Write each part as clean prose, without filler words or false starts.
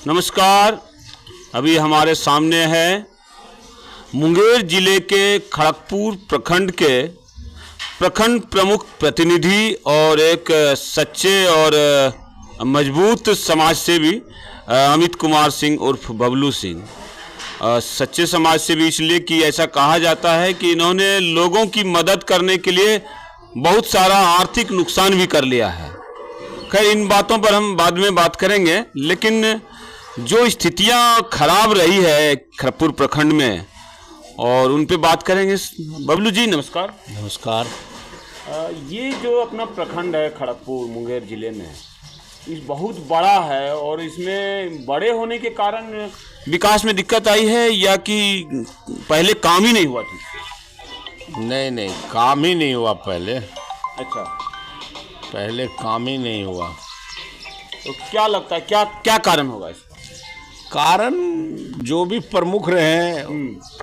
नमस्कार। अभी हमारे सामने है मुंगेर जिले के खड़गपुर प्रखंड के प्रखंड प्रमुख प्रतिनिधि और एक सच्चे और मजबूत समाज सेवी अमित कुमार सिंह उर्फ बबलू सिंह। सच्चे समाज सेवी इसलिए कि ऐसा कहा जाता है कि इन्होंने लोगों की मदद करने के लिए बहुत सारा आर्थिक नुकसान भी कर लिया है। खैर, इन बातों पर हम बाद में बात करेंगे, लेकिन जो स्थितियां खराब रही है खड़गपुर प्रखंड में और उन पे बात करेंगे। बबलू जी नमस्कार। नमस्कार। ये जो अपना प्रखंड है खड़गपुर मुंगेर जिले में, इस बहुत बड़ा है और इसमें बड़े होने के कारण विकास में दिक्कत आई है या कि पहले काम ही नहीं हुआ ठीक? नहीं, काम ही नहीं हुआ पहले। अच्छा, पहले काम ही नहीं हुआ। तो क्या लगता है क्या कारण होगा इसका? कारण जो भी प्रमुख रहे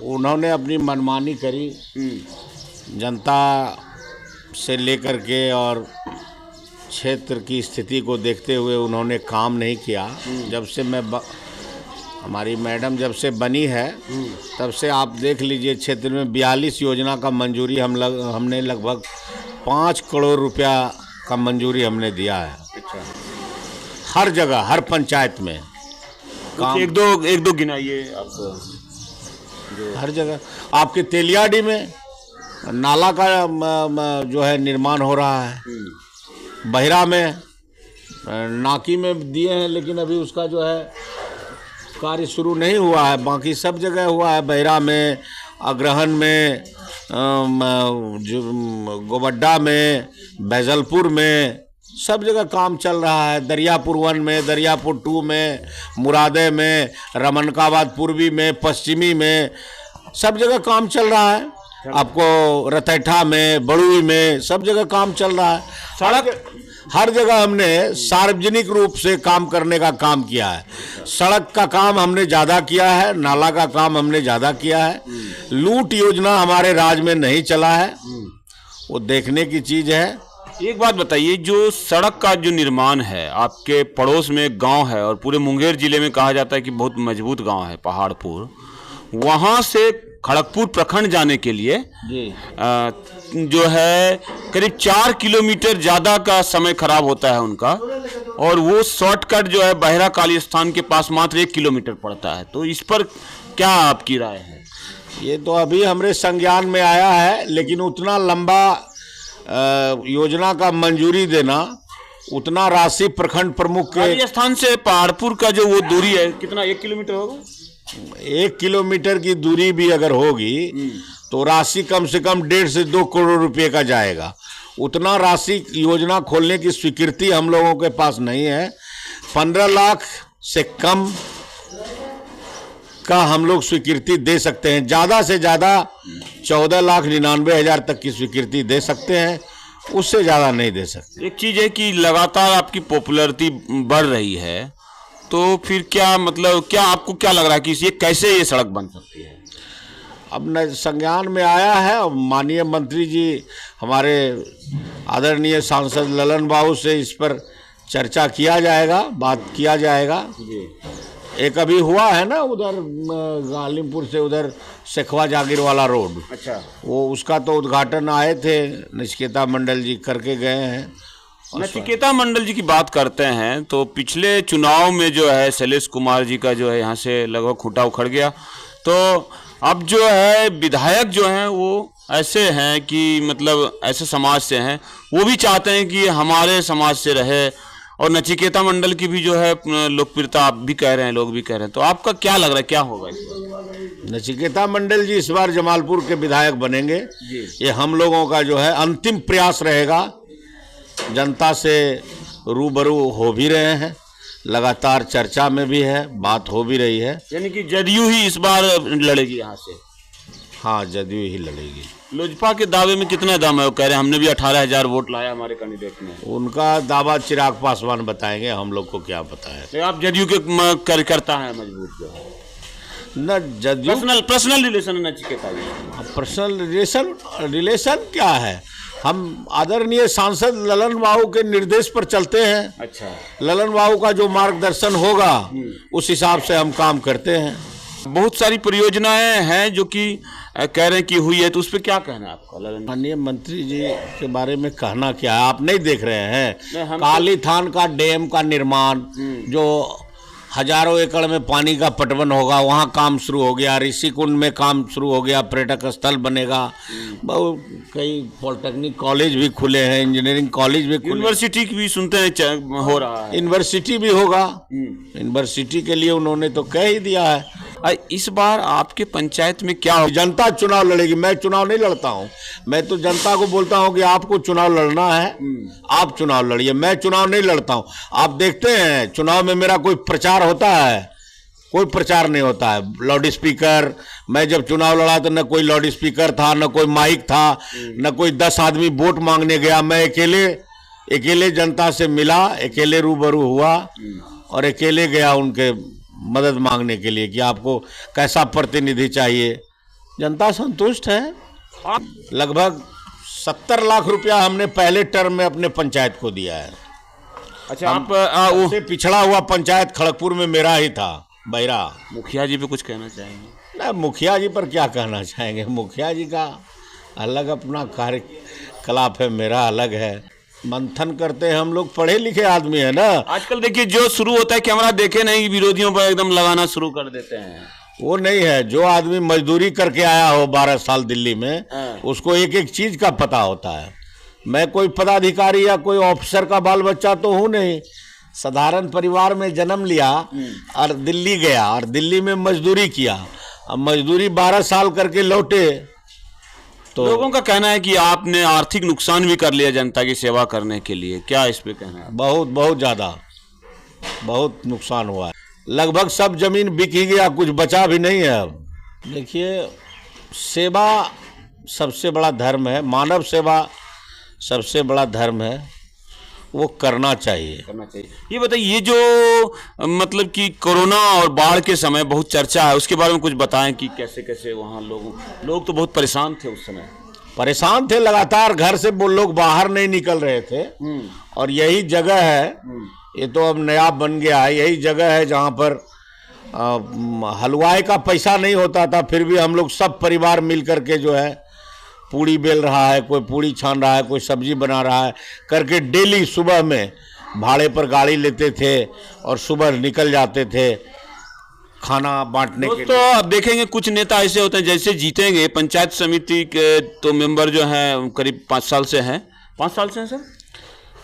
उन्होंने अपनी मनमानी करी, जनता से लेकर के और क्षेत्र की स्थिति को देखते हुए उन्होंने काम नहीं किया। जब से हमारी मैडम जब से बनी है तब से आप देख लीजिए, क्षेत्र में 42 योजना का मंजूरी हमने लगभग 5 करोड़ रुपया का मंजूरी हमने दिया है। अच्छा। हर जगह, हर पंचायत में काम। एक दो गिनाइए आप। हर जगह आपके तेलियाडी में नाला का जो है निर्माण हो रहा है। बहिरा में नाकी में दिए हैं, लेकिन अभी उसका जो है कार्य शुरू नहीं हुआ है। बाकी सब जगह हुआ है। बहिरा में, अग्रहण में, गोबड्डा में, बैजलपुर में, सब जगह काम चल रहा है। दरियापुर 1 में, दरियापुर 2 में, मुरादे में, रमनकाबाद पूर्वी में, पश्चिमी में, सब जगह काम चल रहा है। आपको रतैठा में, बड़ुई में, सब जगह काम चल रहा है। सड़क हर जगह हमने सार्वजनिक रूप से काम करने का काम किया है। सड़क का काम हमने ज़्यादा किया है, नाला का काम हमने ज़्यादा किया है। लूट योजना हमारे राज्य में नहीं चला है, वो देखने की चीज़ है। एक बात बताइए, जो सड़क का जो निर्माण है, आपके पड़ोस में एक गांव है और पूरे मुंगेर जिले में कहा जाता है कि बहुत मजबूत गांव है पहाड़पुर, वहां से खड़गपुर प्रखंड जाने के लिए जो है करीब 4 किलोमीटर ज़्यादा का समय खराब होता है उनका, और वो शॉर्टकट जो है बहरा काली स्थान के पास मात्र 1 किलोमीटर पड़ता है। तो इस पर क्या आपकी राय है? ये तो अभी हमारे संज्ञान में आया है, लेकिन उतना लंबा योजना का मंजूरी देना, उतना राशि प्रखंड प्रमुख के राजस्थान से पहाड़पुर का जो वो दूरी है कितना, 1 किलोमीटर होगा? 1 किलोमीटर की दूरी भी अगर होगी तो राशि कम से कम 1.5 से 2 करोड़ रुपए का जाएगा। उतना राशि योजना खोलने की स्वीकृति हम लोगों के पास नहीं है। 15 लाख से कम का हम लोग स्वीकृति दे सकते हैं। ज़्यादा से ज़्यादा 14,99,000 तक की स्वीकृति दे सकते हैं, उससे ज़्यादा नहीं दे सकते। एक चीज़ है कि लगातार आपकी पॉपुलैरिटी बढ़ रही है, तो फिर क्या मतलब, क्या आपको क्या लग रहा है कि ये कैसे ये सड़क बन सकती है? अब न संज्ञान में आया है और माननीय मंत्री जी, हमारे आदरणीय सांसद ललन बाबू से इस पर चर्चा किया जाएगा, बात किया जाएगा। एक अभी हुआ है ना उधर गालिमपुर से उधर शेखवा जागीर वाला रोड। अच्छा। वो उसका तो उद्घाटन आए थे, नचिकेता मंडल जी करके गए हैं। नचिकेता मंडल जी की बात करते हैं तो पिछले चुनाव में जो है शैलेश कुमार जी का जो है यहाँ से लगभग खूंटा उखड़ गया। तो अब जो है विधायक जो हैं वो ऐसे हैं कि मतलब ऐसे समाज से हैं, वो भी चाहते हैं कि हमारे समाज से रहे, और नचिकेता मंडल की भी जो है लोकप्रियता आप भी कह रहे हैं, लोग भी कह रहे हैं। तो आपका क्या लग रहा है, क्या होगा इस बार? नचिकेता मंडल जी इस बार जमालपुर के विधायक बनेंगे। ये हम लोगों का जो है अंतिम प्रयास रहेगा। जनता से रूबरू हो भी रहे हैं, लगातार चर्चा में भी है, बात हो भी रही है। यानी कि जदयू ही इस बार लड़ेगी यहाँ से? हाँ, जदयू ही लड़ेगी। लोजपा के दावे में कितना दम है? वो कह रहे हैं हमने भी 18,000 वोट लाया हमारे कैंडिडेट ने। उनका दावा चिराग पासवान बताएंगे, हम लोग को क्या पता है। तो आप जदयू के कार्यकर्ता हैं मजबूत जो है न? जदयू पर्सनल रिलेशन है नचिकेता जी? पर्सनल रिलेशन क्या है? हम आदरणीय सांसद ललन बाबू के निर्देश पर चलते हैं। अच्छा, ललन बाबू का जो मार्गदर्शन होगा उस हिसाब से हम काम करते हैं। बहुत सारी परियोजनाएं हैं जो कि कह रहे हैं कि हुई है, तो उस पर क्या कहना है आपका ललन? माननीय मंत्री जी के बारे में कहना क्या है, आप नहीं देख रहे हैं? नहीं, हम काली थान का डैम का निर्माण जो हजारों एकड़ में पानी का पटवन होगा, वहाँ काम शुरू हो गया। ऋषि कुंड में काम शुरू हो गया, पर्यटक स्थल बनेगा। बहुत कई पॉलिटेक्निक कॉलेज भी खुले हैं, इंजीनियरिंग कॉलेज भी खुले। यूनिवर्सिटी की भी सुनते हैं हो रहा है। यूनिवर्सिटी भी होगा। यूनिवर्सिटी के लिए उन्होंने तो कह ही दिया है। इस बार आपके पंचायत में क्या हो? जनता चुनाव लड़ेगी, मैं चुनाव नहीं लड़ता हूँ। मैं तो जनता को बोलता हूँ कि आपको चुनाव लड़ना है, आप चुनाव लड़िए, मैं चुनाव नहीं लड़ता हूँ। आप देखते हैं चुनाव में मेरा कोई प्रचार होता है? कोई प्रचार नहीं होता है। लाउड स्पीकर, मैं जब चुनाव लड़ा तो न कोई लाउड स्पीकर था, न कोई माइक था, न कोई 10 आदमी वोट मांगने गया। मैं अकेले जनता से मिला, अकेले रूबरू हुआ और अकेले गया उनके मदद मांगने के लिए कि आपको कैसा प्रतिनिधि चाहिए। जनता संतुष्ट है। लगभग 70 लाख रुपया हमने पहले टर्म में अपने पंचायत को दिया है। अच्छा, आप सबसे पिछड़ा हुआ पंचायत खड़गपुर में मेरा ही था, बहिरा। मुखिया जी पे कुछ कहना चाहेंगे? ना, मुखिया जी पर क्या कहना चाहेंगे? मुखिया जी का अलग अपना कार्यकलाप है, मेरा अलग है। मंथन करते हैं हम लोग, पढ़े लिखे आदमी है ना। आजकल देखिए जो शुरू होता है कैमरा देखे नहीं, विरोधियों पर एकदम लगाना शुरू कर देते हैं। वो नहीं है। जो आदमी मजदूरी करके आया हो 12 साल दिल्ली में, उसको एक एक चीज का पता होता है। मैं कोई पदाधिकारी या कोई ऑफिसर का बाल बच्चा तो हूँ नहीं। साधारण परिवार में जन्म लिया और दिल्ली गया और दिल्ली में मजदूरी किया। अब मजदूरी 12 साल करके लौटे तो लोगों का कहना है कि आपने आर्थिक नुकसान भी कर लिया जनता की सेवा करने के लिए, क्या इस पे कहना है? बहुत बहुत ज़्यादा, बहुत नुकसान हुआ है। लगभग सब जमीन बिक ही गया, कुछ बचा भी नहीं है। अब देखिए, सेवा सबसे बड़ा धर्म है, मानव सेवा सबसे बड़ा धर्म है, वो करना चाहिए। ये बताइए, ये जो मतलब कि कोरोना और बाढ़ के समय बहुत चर्चा है, उसके बारे में कुछ बताएं कि कैसे कैसे वहाँ लोग तो बहुत परेशान थे उस समय। परेशान थे, लगातार घर से वो लोग बाहर नहीं निकल रहे थे। और यही जगह है, ये तो अब नया बन गया है, यही जगह है जहाँ पर हलवाई का पैसा नहीं होता था, फिर भी हम लोग सब परिवार मिल करके जो है पूड़ी बेल रहा है, कोई पूड़ी छान रहा है, कोई सब्जी बना रहा है करके डेली सुबह में भाड़े पर गाड़ी लेते थे और सुबह निकल जाते थे खाना बांटने के लिए। तो अब देखेंगे कुछ नेता ऐसे होते हैं जैसे जीतेंगे, पंचायत समिति के तो मेंबर जो हैं करीब 5 साल से हैं। 5 साल से हैं सर?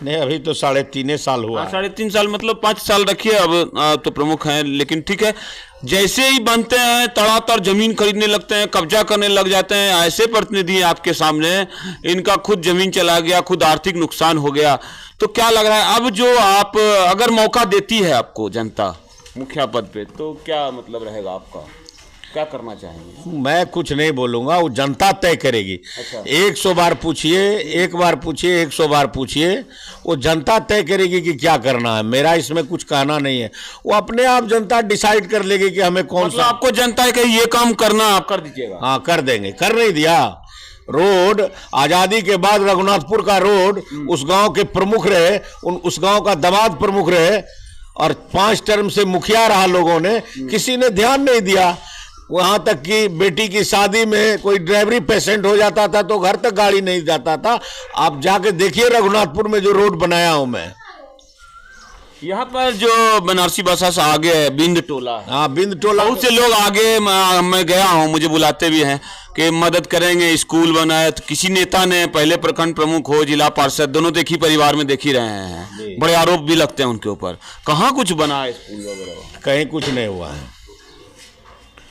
नहीं, अभी तो 3.5 साल हुआ। 3.5 साल, मतलब 5 साल रखिए अब तो प्रमुख हैं। लेकिन ठीक है, जैसे ही बनते हैं तड़ातड़ जमीन खरीदने लगते हैं, कब्जा करने लग जाते हैं। ऐसे प्रतिनिधि आपके सामने, इनका खुद जमीन चला गया, खुद आर्थिक नुकसान हो गया। तो क्या लग रहा है अब जो आप अगर मौका देती है आपको जनता मुखिया पद पे, तो क्या मतलब रहेगा आपका? क्या करना चाहेंगे? मैं कुछ नहीं बोलूंगा, वो जनता तय करेगी। अच्छा। 100 बार पूछिए, 1 बार पूछिए, 100 बार पूछिए, वो जनता तय करेगी कि क्या करना है। मेरा इसमें कुछ कहना नहीं है। वो अपने आप जनता डिसाइड कर लेगी कि हमें कौन सा। आपको जनता है कि ये काम करना, आप कर दीजिएगा? हाँ, कर देंगे। कर नहीं दिया। रोड आजादी के बाद रघुनाथपुर का रोड उस गांव के प्रमुख रहे, उस गांव का दामाद प्रमुख रहे और 5 टर्म से मुखिया रहा। लोगों ने, किसी ने ध्यान नहीं दिया। वहां तक कि बेटी की शादी में कोई ड्राइवरी पेशेंट हो जाता था तो घर तक गाड़ी नहीं जाता था। आप जाके देखिए रघुनाथपुर में जो रोड बनाया हूं मैं। यहाँ पर जो बनारसी बासा से आगे है बिंद टोला है। हाँ, बिंद टोला। बहुत से लोग आगे, मैं गया हूँ, मुझे बुलाते भी हैं कि मदद करेंगे, स्कूल बनाए। तो किसी नेता ने, पहले प्रखंड प्रमुख हो, जिला पार्षद, दोनों देखी परिवार में देख ही रहे हैं, बड़े आरोप भी लगते हैं उनके ऊपर। कहाँ कुछ बना है स्कूल वगैरह? कहीं कुछ नहीं हुआ है।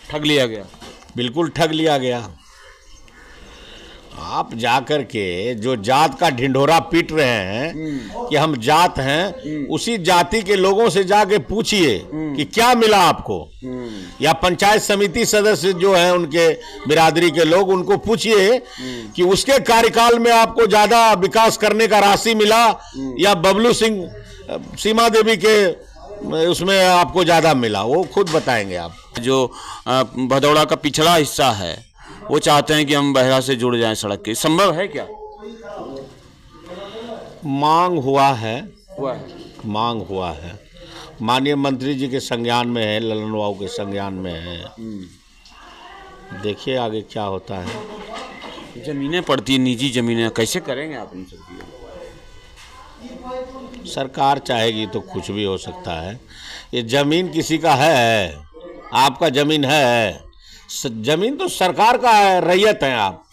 ठग लिया गया, बिल्कुल ठग लिया गया। आप जाकर के जो जात का ढिंढोरा पीट रहे हैं कि हम जात हैं, उसी जाति के लोगों से जाके पूछिए कि क्या मिला आपको। या पंचायत समिति सदस्य जो हैं उनके बिरादरी के लोग, उनको पूछिए कि उसके कार्यकाल में आपको ज्यादा विकास करने का राशि मिला या बबलू सिंह, सीमा देवी के उसमें आपको ज्यादा मिला। वो खुद बताएंगे आप। जो भदौड़ा का पिछड़ा हिस्सा है, वो चाहते हैं कि हम बहरा से जुड़ जाएं सड़क के। संभव है क्या? मांग हुआ है, हुआ है। मांग हुआ है, माननीय मंत्री जी के संज्ञान में है, ललन बाबू के संज्ञान में है। देखिए आगे क्या होता है। जमीनें पड़ती हैं, निजी जमीनें, कैसे करेंगे आप इन सब चीज़ों? सरकार चाहेगी तो कुछ भी हो सकता है। ये जमीन किसी का है, आपका जमीन है, जमीन तो सरकार का है, रैयत है आप,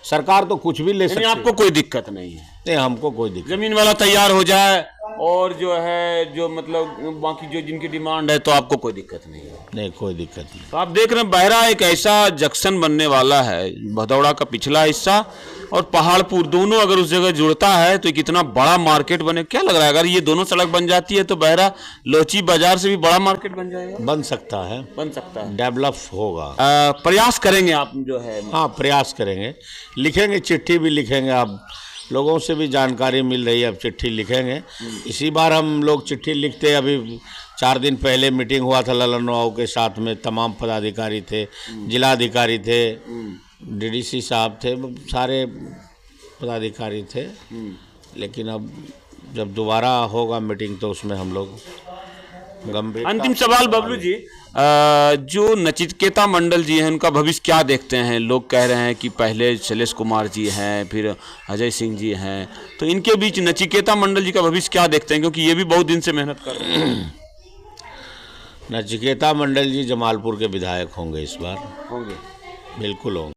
सरकार तो कुछ भी ले सकती है। आपको कोई दिक्कत नहीं है? नहीं, हमको कोई दिक्कत। जमीन वाला तैयार हो जाए और जो है जो मतलब बाकी जो जिनकी डिमांड है तो आपको कोई दिक्कत नहीं है? नहीं, कोई दिक्कत नहीं। तो आप देख रहे हैं बहरा एक ऐसा जंक्शन बनने वाला है, भदौड़ा का पिछला हिस्सा और पहाड़पुर दोनों अगर उस जगह जुड़ता है तो कितना बड़ा मार्केट बने। क्या लग रहा है अगर ये दोनों सड़क बन जाती है तो बहरा लोची बाजार से भी बड़ा मार्केट बन जाएगा? बन सकता है, बन सकता है, डेवलप होगा। प्रयास करेंगे आप जो है? हाँ, प्रयास करेंगे, लिखेंगे, चिट्ठी भी लिखेंगे। अब लोगों से भी जानकारी मिल रही है, अब चिट्ठी लिखेंगे। इसी बार हम लोग चिट्ठी लिखते, अभी 4 दिन पहले मीटिंग हुआ था ललन बाबू के साथ में, तमाम पदाधिकारी थे, जिलाधिकारी थे, डीडीसी साहब थे, सारे पदाधिकारी थे। लेकिन अब जब दोबारा होगा मीटिंग तो उसमें हम लोग गंभीर। अंतिम सवाल बबलू जी, जो नचिकेता मंडल जी हैं उनका भविष्य क्या देखते हैं? लोग कह रहे हैं कि पहले शैलेश कुमार जी हैं, फिर अजय सिंह जी हैं, तो इनके बीच नचिकेता मंडल जी का भविष्य क्या देखते हैं, क्योंकि ये भी बहुत दिन से मेहनत कर रहे हैं? नचिकेता मंडल जी जमालपुर के विधायक होंगे इस बार, होंगे, बिल्कुल होंगे।